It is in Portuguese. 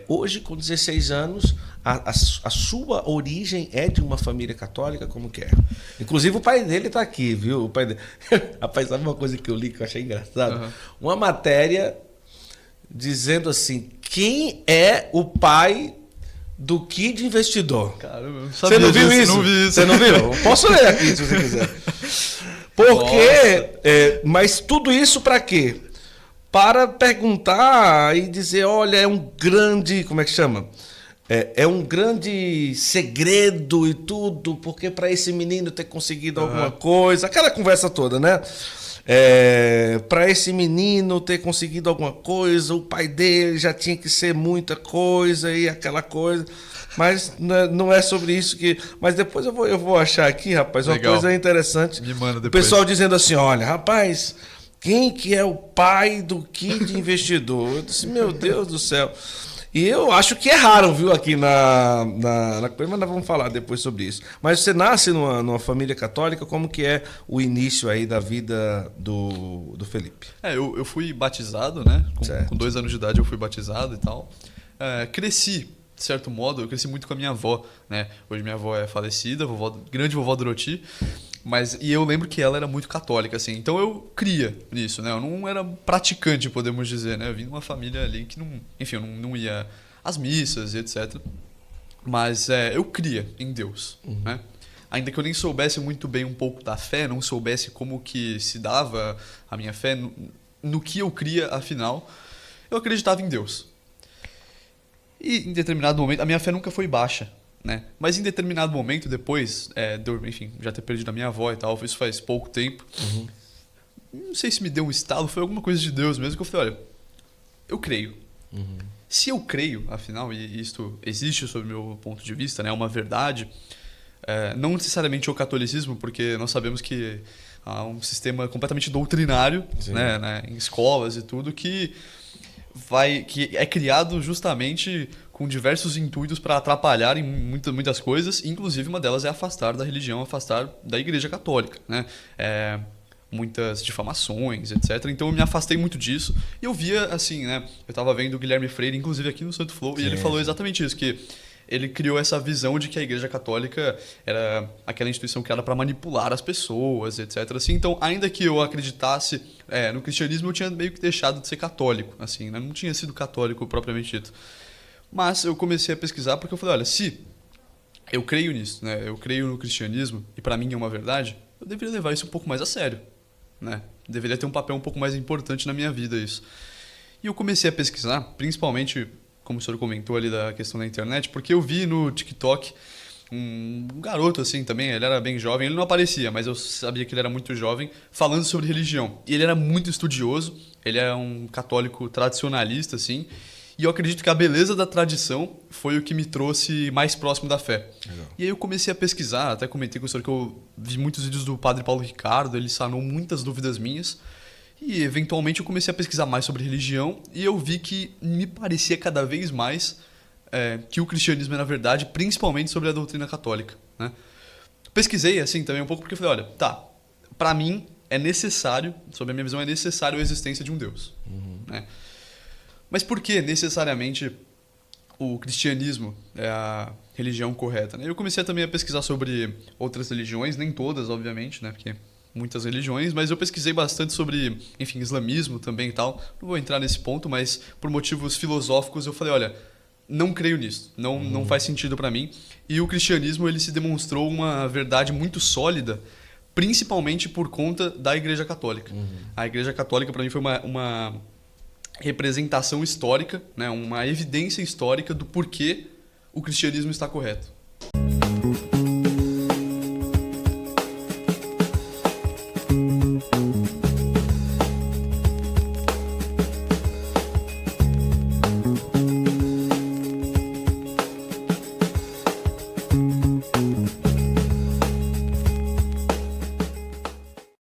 Hoje, com 16 anos, a sua origem é de uma família católica, como que é? Inclusive o pai dele está aqui, viu? O pai dele... Rapaz, sabe uma coisa que eu li que eu achei engraçado? Uhum. Uma matéria dizendo assim, quem é o pai do Kid Investidor? Caramba, você não viu isso? Não vi isso. Você não viu? Eu posso ler aqui se você quiser. Porque, mas tudo isso para quê? Para perguntar e dizer, olha, é um grande, como é que chama? É um grande segredo e tudo, porque para esse menino ter conseguido alguma coisa, aquela conversa toda, né? Para esse menino ter conseguido alguma coisa, o pai dele já tinha que ser muita coisa e aquela coisa. Mas não é sobre isso que... Mas depois eu vou achar aqui, rapaz, uma coisa interessante. Me manda depois. O pessoal dizendo assim, olha, rapaz... Quem que é o pai do Kid Investidor? Eu disse, meu Deus do céu. E eu acho que erraram, viu, aqui na coisa, mas nós vamos falar depois sobre isso. Mas você nasce numa família católica, como que é o início aí da vida do Felipe? Eu fui batizado, né? Com 2 anos de idade eu fui batizado e tal. Cresci, de certo modo, eu cresci muito com a minha avó, né? Hoje minha avó é falecida, grande vovó Doroti. E eu lembro que ela era muito católica, assim. Então eu cria nisso, né? Eu não era praticante, podemos dizer, né? Eu vim de uma família ali que eu não ia às missas e etc. Mas eu cria em Deus, né? Ainda que eu nem soubesse muito bem um pouco da fé, não soubesse como que se dava a minha fé, no que eu cria, afinal, eu acreditava em Deus. E em determinado momento, a minha fé nunca foi baixa, né? Mas em determinado momento, depois, já ter perdido a minha avó e tal, isso faz pouco tempo, não sei se me deu um estalo, foi alguma coisa de Deus mesmo, que eu falei, olha, eu creio. Se eu creio, afinal, e isto existe sob o meu ponto de vista, né, é uma verdade, não necessariamente o catolicismo, porque nós sabemos que há um sistema completamente doutrinário, né, em escolas e tudo, que é criado justamente com diversos intuitos para atrapalhar em muitas coisas, inclusive uma delas é afastar da religião, afastar da Igreja Católica, né? Muitas difamações, etc. Então eu me afastei muito disso e eu via assim, né? Eu estava vendo o Guilherme Freire, inclusive aqui no Santo Flow, e ele falou exatamente isso, que ele criou essa visão de que a Igreja Católica era aquela instituição criada para manipular as pessoas, etc. Assim, então, ainda que eu acreditasse no cristianismo, eu tinha meio que deixado de ser católico, assim, né? Não tinha sido católico propriamente dito. Mas eu comecei a pesquisar porque eu falei, olha, se eu creio nisso, né? Eu creio no cristianismo e para mim é uma verdade, eu deveria levar isso um pouco mais a sério, né? Deveria ter um papel um pouco mais importante na minha vida isso. E eu comecei a pesquisar, principalmente, como o senhor comentou ali da questão da internet, porque eu vi no TikTok um garoto assim também, ele era bem jovem, ele não aparecia, mas eu sabia que ele era muito jovem, falando sobre religião. E ele era muito estudioso, ele é um católico tradicionalista, assim, e eu acredito que a beleza da tradição foi o que me trouxe mais próximo da fé. Legal. E aí eu comecei a pesquisar, até comentei com o senhor que eu vi muitos vídeos do Padre Paulo Ricardo, ele sanou muitas dúvidas minhas. E eventualmente eu comecei a pesquisar mais sobre religião e eu vi que me parecia cada vez mais que o cristianismo é na verdade, principalmente sobre a doutrina católica, né? Pesquisei assim também um pouco porque eu falei, olha, pra mim é necessário, sob a minha visão é necessário a existência de um Deus, né? Mas por que necessariamente o cristianismo é a religião correta, né? Eu comecei também a pesquisar sobre outras religiões, nem todas, obviamente, né? Porque muitas religiões, mas eu pesquisei bastante sobre, enfim, islamismo também e tal. Não vou entrar nesse ponto, mas por motivos filosóficos eu falei, olha, não creio nisso, não faz sentido para mim. E o cristianismo, ele se demonstrou uma verdade muito sólida, principalmente por conta da Igreja Católica. A Igreja Católica, para mim, foi uma representação histórica, né, uma evidência histórica do porquê o cristianismo está correto.